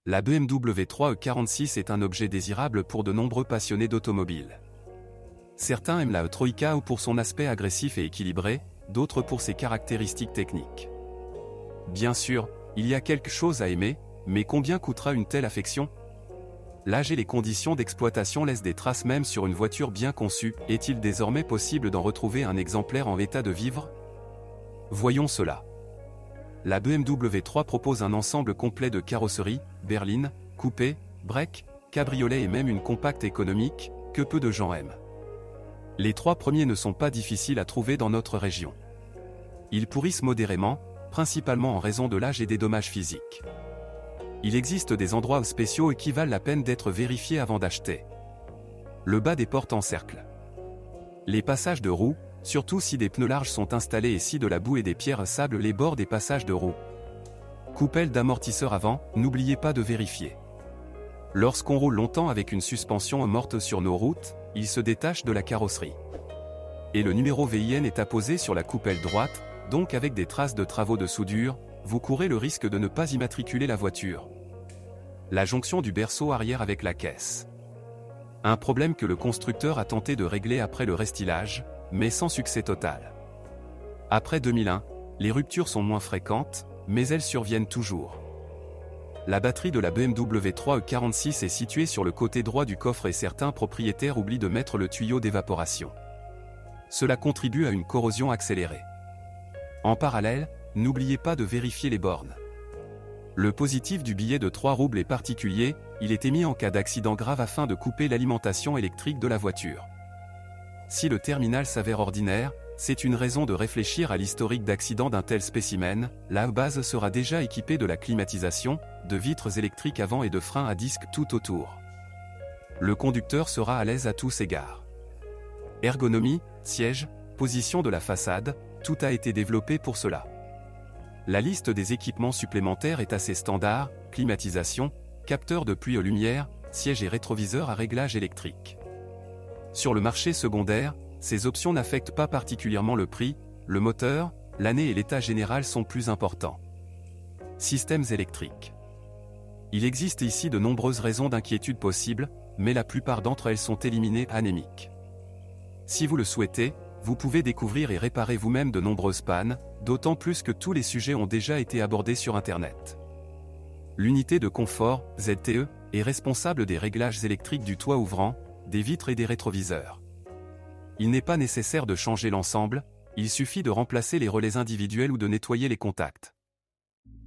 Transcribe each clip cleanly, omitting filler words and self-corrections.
La BMW 3E46 est un objet désirable pour de nombreux passionnés d'automobile. Certains aiment la E-Troïka pour son aspect agressif et équilibré, d'autres pour ses caractéristiques techniques. Bien sûr, il y a quelque chose à aimer, mais combien coûtera une telle affection? L'âge et les conditions d'exploitation laissent des traces même sur une voiture bien conçue. Est-il désormais possible d'en retrouver un exemplaire en état de vivre? Voyons cela. La BMW 3 propose un ensemble complet de carrosserie, berline, coupé, break, cabriolet et même une compacte économique, que peu de gens aiment. Les trois premiers ne sont pas difficiles à trouver dans notre région. Ils pourrissent modérément, principalement en raison de l'âge et des dommages physiques. Il existe des endroits spéciaux qui valent la peine d'être vérifiés avant d'acheter. Le bas des portes en cercle. Les passages de roues, surtout si des pneus larges sont installés et si de la boue et des pierres sablent les bords des passages de roues. Coupelle d'amortisseur avant, n'oubliez pas de vérifier. Lorsqu'on roule longtemps avec une suspension morte sur nos routes, il se détache de la carrosserie. Et le numéro VIN est apposé sur la coupelle droite, donc avec des traces de travaux de soudure, vous courez le risque de ne pas immatriculer la voiture. La jonction du berceau arrière avec la caisse. Un problème que le constructeur a tenté de régler après le restylage, mais sans succès total. Après 2001, les ruptures sont moins fréquentes, mais elles surviennent toujours. La batterie de la BMW 3E46 est située sur le côté droit du coffre et certains propriétaires oublient de mettre le tuyau d'évaporation. Cela contribue à une corrosion accélérée. En parallèle, n'oubliez pas de vérifier les bornes. Le positif du billet de 3 roubles est particulier, il est émis en cas d'accident grave afin de couper l'alimentation électrique de la voiture. Si le terminal s'avère ordinaire, c'est une raison de réfléchir à l'historique d'accident d'un tel spécimen. La base sera déjà équipée de la climatisation, de vitres électriques avant et de freins à disque tout autour. Le conducteur sera à l'aise à tous égards. Ergonomie, siège, position de la façade, tout a été développé pour cela. La liste des équipements supplémentaires est assez standard, climatisation, capteur de pluie aux lumières, siège et rétroviseur à réglage électrique. Sur le marché secondaire, ces options n'affectent pas particulièrement le prix, le moteur, l'année et l'état général sont plus importants. Systèmes électriques. Il existe ici de nombreuses raisons d'inquiétude possibles, mais la plupart d'entre elles sont éliminées anémiques. Si vous le souhaitez, vous pouvez découvrir et réparer vous-même de nombreuses pannes, d'autant plus que tous les sujets ont déjà été abordés sur Internet. L'unité de confort, ZTE, est responsable des réglages électriques du toit ouvrant, des vitres et des rétroviseurs. Il n'est pas nécessaire de changer l'ensemble, il suffit de remplacer les relais individuels ou de nettoyer les contacts.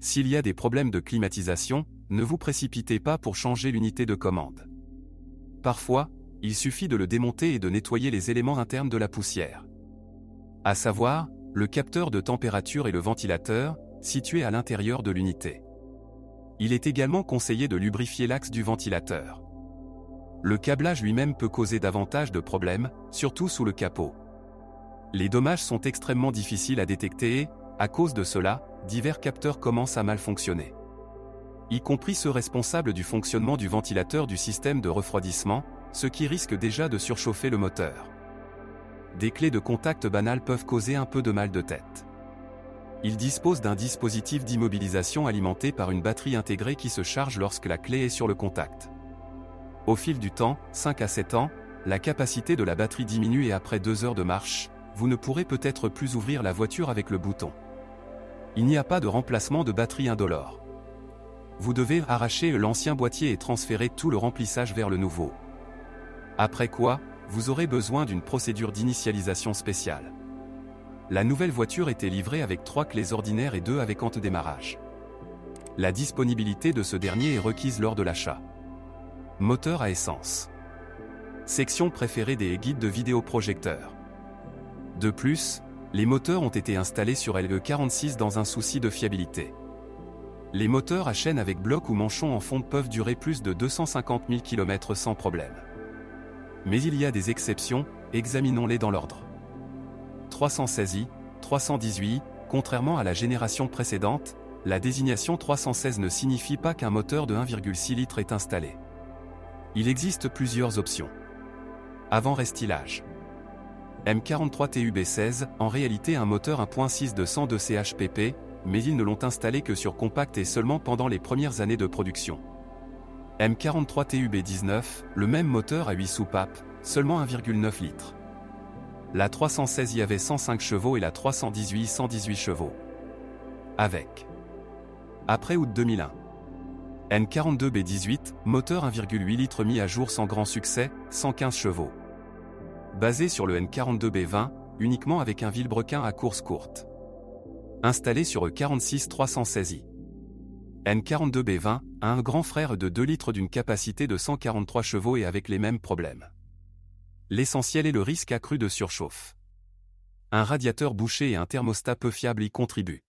S'il y a des problèmes de climatisation, ne vous précipitez pas pour changer l'unité de commande. Parfois, il suffit de le démonter et de nettoyer les éléments internes de la poussière. À savoir, le capteur de température et le ventilateur, situés à l'intérieur de l'unité. Il est également conseillé de lubrifier l'axe du ventilateur. Le câblage lui-même peut causer davantage de problèmes, surtout sous le capot. Les dommages sont extrêmement difficiles à détecter et, à cause de cela, divers capteurs commencent à mal fonctionner. Y compris ceux responsables du fonctionnement du ventilateur du système de refroidissement, ce qui risque déjà de surchauffer le moteur. Des clés de contact banales peuvent causer un peu de mal de tête. Il dispose d'un dispositif d'immobilisation alimenté par une batterie intégrée qui se charge lorsque la clé est sur le contact. Au fil du temps, 5 à 7 ans, la capacité de la batterie diminue et après 2 heures de marche, vous ne pourrez peut-être plus ouvrir la voiture avec le bouton. Il n'y a pas de remplacement de batterie indolore. Vous devez arracher l'ancien boîtier et transférer tout le remplissage vers le nouveau. Après quoi, vous aurez besoin d'une procédure d'initialisation spéciale. La nouvelle voiture était livrée avec 3 clés ordinaires et 2 avec antidémarrage. La disponibilité de ce dernier est requise lors de l'achat. Moteur à essence. Section préférée des guides de vidéoprojecteurs. De plus, les moteurs ont été installés sur LE46 dans un souci de fiabilité. Les moteurs à chaîne avec bloc ou manchon en fonte peuvent durer plus de 250 000 km sans problème. Mais il y a des exceptions, examinons-les dans l'ordre. 316i, 318i, contrairement à la génération précédente, la désignation 316 ne signifie pas qu'un moteur de 1,6 litre est installé. Il existe plusieurs options. Avant restylage. M43 TUB16, en réalité un moteur 1.6 de 102 CHPP, mais ils ne l'ont installé que sur compact et seulement pendant les premières années de production. M43 TUB19, le même moteur à 8 soupapes, seulement 1,9 litres. La 316i avait 105 chevaux et la 318 118 chevaux. Avec. Après août 2001. N42B18, moteur 1,8 litres mis à jour sans grand succès, 115 chevaux. Basé sur le N42B20, uniquement avec un vilebrequin à course courte. Installé sur E46 316i. N42B20 a un grand frère de 2 litres d'une capacité de 143 chevaux et avec les mêmes problèmes. L'essentiel est le risque accru de surchauffe. Un radiateur bouché et un thermostat peu fiable y contribuent.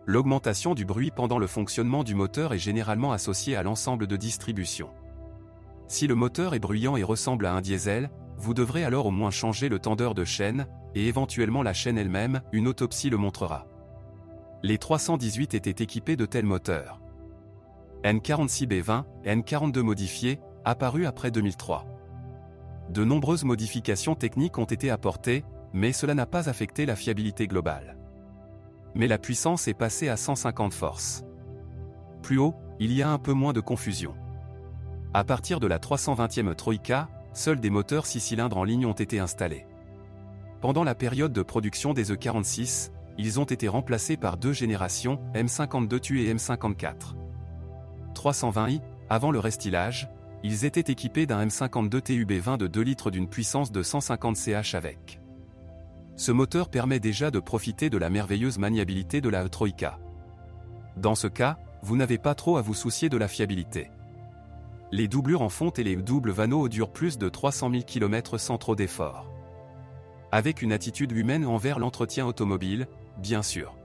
L'augmentation du bruit pendant le fonctionnement du moteur est généralement associée à l'ensemble de distribution. Si le moteur est bruyant et ressemble à un diesel, vous devrez alors au moins changer le tendeur de chaîne, et éventuellement la chaîne elle-même, une autopsie le montrera. Les 318 étaient équipés de tels moteurs. N46B20, N42 modifiés, apparus après 2003. De nombreuses modifications techniques ont été apportées, mais cela n'a pas affecté la fiabilité globale. Mais la puissance est passée à 150 forces. Plus haut, il y a un peu moins de confusion. À partir de la 320e Troïka, seuls des moteurs 6 cylindres en ligne ont été installés. Pendant la période de production des E46, ils ont été remplacés par 2 générations, M52TU et M54. 320i, avant le restylage, ils étaient équipés d'un M52 TUB20 de 2 litres d'une puissance de 150 ch avec. Ce moteur permet déjà de profiter de la merveilleuse maniabilité de la E-Troïka. Dans ce cas, vous n'avez pas trop à vous soucier de la fiabilité. Les doublures en fonte et les doubles vanneaux durent plus de 300 000 km sans trop d'efforts. Avec une attitude humaine envers l'entretien automobile, bien sûr.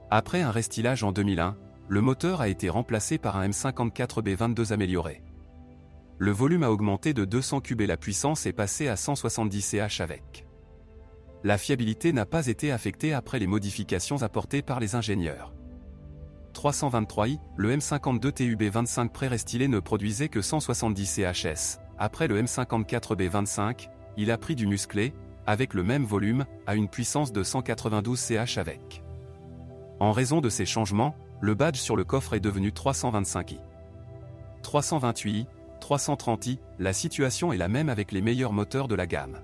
Après un restylage en 2001, le moteur a été remplacé par un M54B22 amélioré. Le volume a augmenté de 200 cubes et la puissance est passée à 170 ch avec. La fiabilité n'a pas été affectée après les modifications apportées par les ingénieurs. 323i, le M52 TUB25 pré-restylé ne produisait que 170 chs. Après le M54B25, il a pris du musclé, avec le même volume, à une puissance de 192 ch avec. En raison de ces changements, le badge sur le coffre est devenu 325i. 328i, 330i, la situation est la même avec les meilleurs moteurs de la gamme.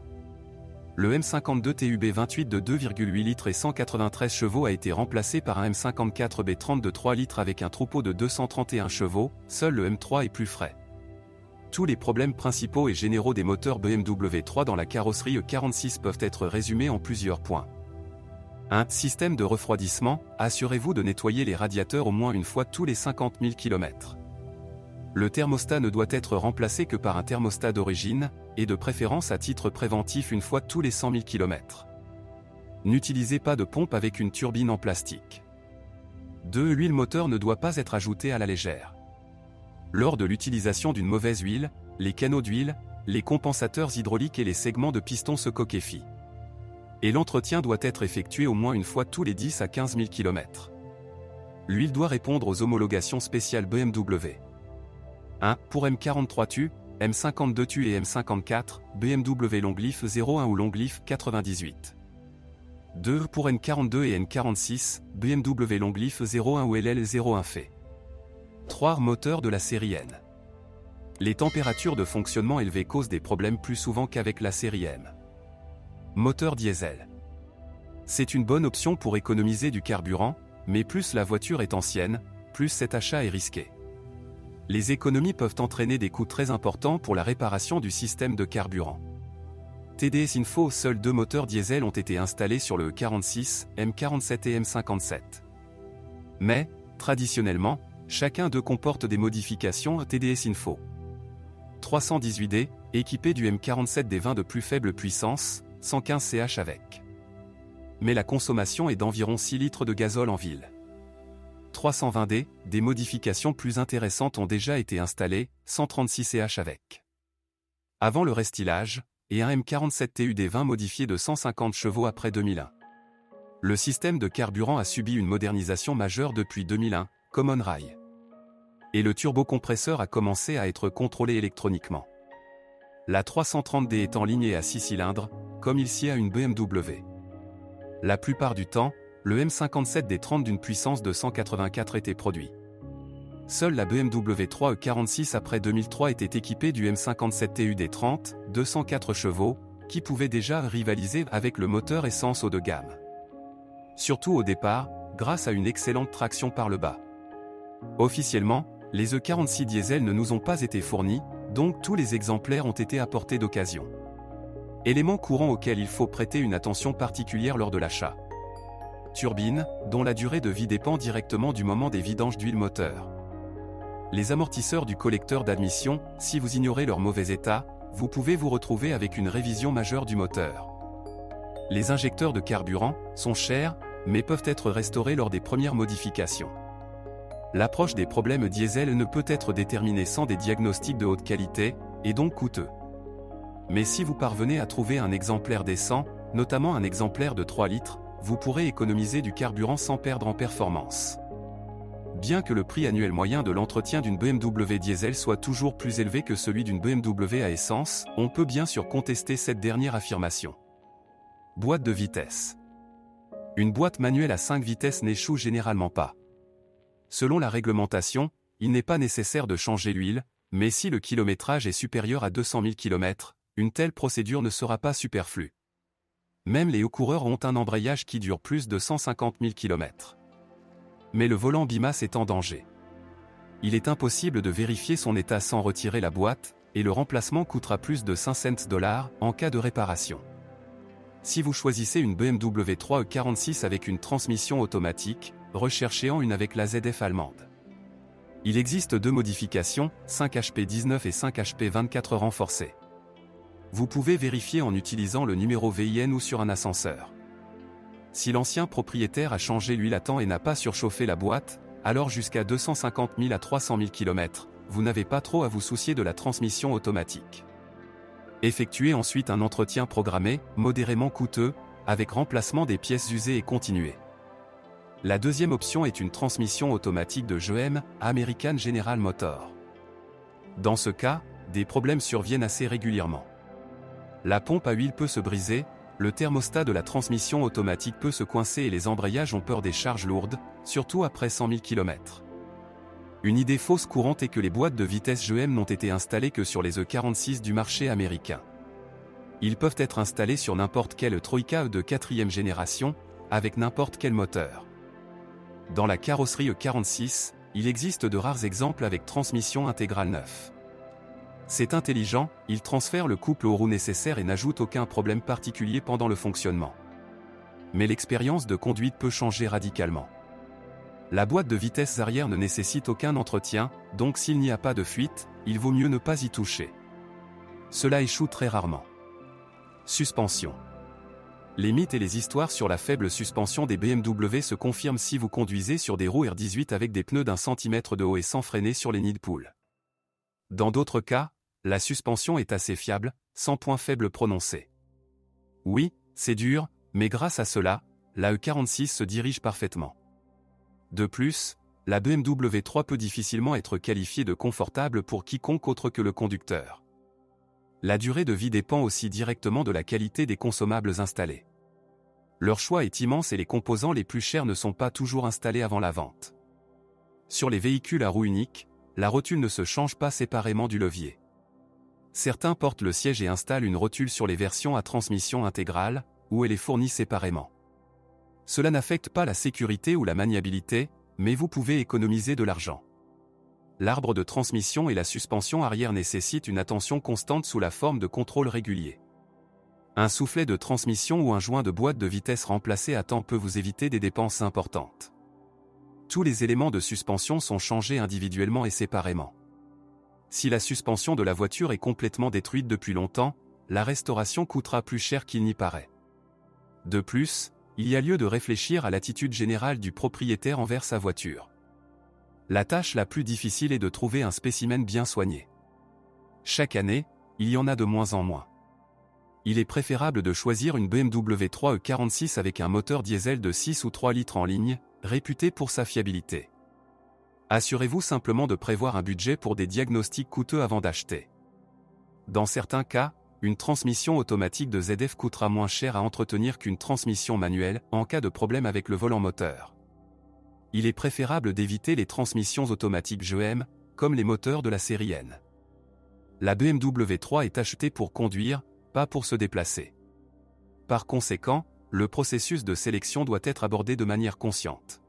Le M52 TUB28 de 2,8 litres et 193 chevaux a été remplacé par un M54B30 de 3 litres avec un troupeau de 231 chevaux, seul le M3 est plus frais. Tous les problèmes principaux et généraux des moteurs BMW 3 dans la carrosserie E46 peuvent être résumés en plusieurs points. 1. Système de refroidissement, assurez-vous de nettoyer les radiateurs au moins une fois tous les 50 000 km. Le thermostat ne doit être remplacé que par un thermostat d'origine, et de préférence à titre préventif une fois tous les 100 000 km. N'utilisez pas de pompe avec une turbine en plastique. 2. L'huile moteur ne doit pas être ajoutée à la légère. Lors de l'utilisation d'une mauvaise huile, les canaux d'huile, les compensateurs hydrauliques et les segments de piston se coquefient. Et l'entretien doit être effectué au moins une fois tous les 10 à 15 000 km. L'huile doit répondre aux homologations spéciales BMW. 1. Pour M43TU, M52TU et M54, BMW Longleaf 01 ou Longleaf 98. 2. Pour N42 et N46, BMW Longleaf 01 ou LL01 fait. 3. Moteur de la série N. Les températures de fonctionnement élevées causent des problèmes plus souvent qu'avec la série M. Moteur diesel. C'est une bonne option pour économiser du carburant, mais plus la voiture est ancienne, plus cet achat est risqué. Les économies peuvent entraîner des coûts très importants pour la réparation du système de carburant. TDS Info, seuls 2 moteurs diesel ont été installés sur le E46, M47 et M57. Mais, traditionnellement, chacun d'eux comporte des modifications TDS Info. 318D, équipé du M47D20 de plus faible puissance, 115 ch avec. Mais la consommation est d'environ 6 litres de gazole en ville. 320D, des modifications plus intéressantes ont déjà été installées, 136 ch avec. Avant le restylage, et un M47 TUD20 modifié de 150 chevaux après 2001. Le système de carburant a subi une modernisation majeure depuis 2001, Common Rail. Et le turbocompresseur a commencé à être contrôlé électroniquement. La 330D est en ligne à 6 cylindres, comme il s'y a une BMW. La plupart du temps, le M57D30 d'une puissance de 184 était produit. Seule la BMW 3E46 après 2003 était équipée du M57 TUD30, 204 chevaux, qui pouvait déjà rivaliser avec le moteur essence haut de gamme. Surtout au départ, grâce à une excellente traction par le bas. Officiellement, les E46 diesel ne nous ont pas été fournis, donc tous les exemplaires ont été apportés d'occasion. Élément courant auquel il faut prêter une attention particulière lors de l'achat. Turbine, dont la durée de vie dépend directement du moment des vidanges d'huile moteur. Les amortisseurs du collecteur d'admission, si vous ignorez leur mauvais état, vous pouvez vous retrouver avec une révision majeure du moteur. Les injecteurs de carburant sont chers, mais peuvent être restaurés lors des premières modifications. L'approche des problèmes diesel ne peut être déterminée sans des diagnostics de haute qualité, et donc coûteux. Mais si vous parvenez à trouver un exemplaire décent, notamment un exemplaire de 3 litres, vous pourrez économiser du carburant sans perdre en performance. Bien que le prix annuel moyen de l'entretien d'une BMW diesel soit toujours plus élevé que celui d'une BMW à essence, on peut bien sûr contester cette dernière affirmation. Boîte de vitesse. Une boîte manuelle à 5 vitesses n'échoue généralement pas. Selon la réglementation, il n'est pas nécessaire de changer l'huile, mais si le kilométrage est supérieur à 200 000 km, une telle procédure ne sera pas superflue. Même les hauts coureurs ont un embrayage qui dure plus de 150 000 km. Mais le volant bimasse est en danger. Il est impossible de vérifier son état sans retirer la boîte, et le remplacement coûtera plus de 5 cents en cas de réparation. Si vous choisissez une BMW 3E46 avec une transmission automatique, recherchez une avec la ZF allemande. Il existe 2 modifications, 5HP19 et 5HP24 renforcées. Vous pouvez vérifier en utilisant le numéro VIN ou sur un ascenseur. Si l'ancien propriétaire a changé l'huile à temps et n'a pas surchauffé la boîte, alors jusqu'à 250 000 à 300 000 km, vous n'avez pas trop à vous soucier de la transmission automatique. Effectuez ensuite un entretien programmé, modérément coûteux, avec remplacement des pièces usées et continué. La deuxième option est une transmission automatique de GM, American General Motors. Dans ce cas, des problèmes surviennent assez régulièrement. La pompe à huile peut se briser, le thermostat de la transmission automatique peut se coincer et les embrayages ont peur des charges lourdes, surtout après 100 000 km. Une idée fausse courante est que les boîtes de vitesse GM n'ont été installées que sur les E46 du marché américain. Ils peuvent être installés sur n'importe quelle Troïka de 4e génération, avec n'importe quel moteur. Dans la carrosserie E46, il existe de rares exemples avec transmission intégrale 9. C'est intelligent, il transfère le couple aux roues nécessaire et n'ajoute aucun problème particulier pendant le fonctionnement. Mais l'expérience de conduite peut changer radicalement. La boîte de vitesse arrière ne nécessite aucun entretien, donc s'il n'y a pas de fuite, il vaut mieux ne pas y toucher. Cela échoue très rarement. Suspension. Les mythes et les histoires sur la faible suspension des BMW se confirment si vous conduisez sur des roues R18 avec des pneus d'1 cm de haut et sans freiner sur les nids de poules. Dans d'autres cas, la suspension est assez fiable, sans point faible prononcé. Oui, c'est dur, mais grâce à cela, la E46 se dirige parfaitement. De plus, la BMW 3 peut difficilement être qualifiée de confortable pour quiconque autre que le conducteur. La durée de vie dépend aussi directement de la qualité des consommables installés. Leur choix est immense et les composants les plus chers ne sont pas toujours installés avant la vente. Sur les véhicules à roue unique, la rotule ne se change pas séparément du levier. Certains portent le siège et installent une rotule sur les versions à transmission intégrale, où elle est fournie séparément. Cela n'affecte pas la sécurité ou la maniabilité, mais vous pouvez économiser de l'argent. L'arbre de transmission et la suspension arrière nécessitent une attention constante sous la forme de contrôle régulier. Un soufflet de transmission ou un joint de boîte de vitesse remplacé à temps peut vous éviter des dépenses importantes. Tous les éléments de suspension sont changés individuellement et séparément. Si la suspension de la voiture est complètement détruite depuis longtemps, la restauration coûtera plus cher qu'il n'y paraît. De plus, il y a lieu de réfléchir à l'attitude générale du propriétaire envers sa voiture. La tâche la plus difficile est de trouver un spécimen bien soigné. Chaque année, il y en a de moins en moins. Il est préférable de choisir une BMW 3E46 avec un moteur diesel de 6 ou 3 litres en ligne, réputé pour sa fiabilité. Assurez-vous simplement de prévoir un budget pour des diagnostics coûteux avant d'acheter. Dans certains cas, une transmission automatique de ZF coûtera moins cher à entretenir qu'une transmission manuelle en cas de problème avec le volant moteur. il est préférable d'éviter les transmissions automatiques GM, comme les moteurs de la série N. La BMW 3 est achetée pour conduire, pas pour se déplacer. Par conséquent, le processus de sélection doit être abordé de manière consciente.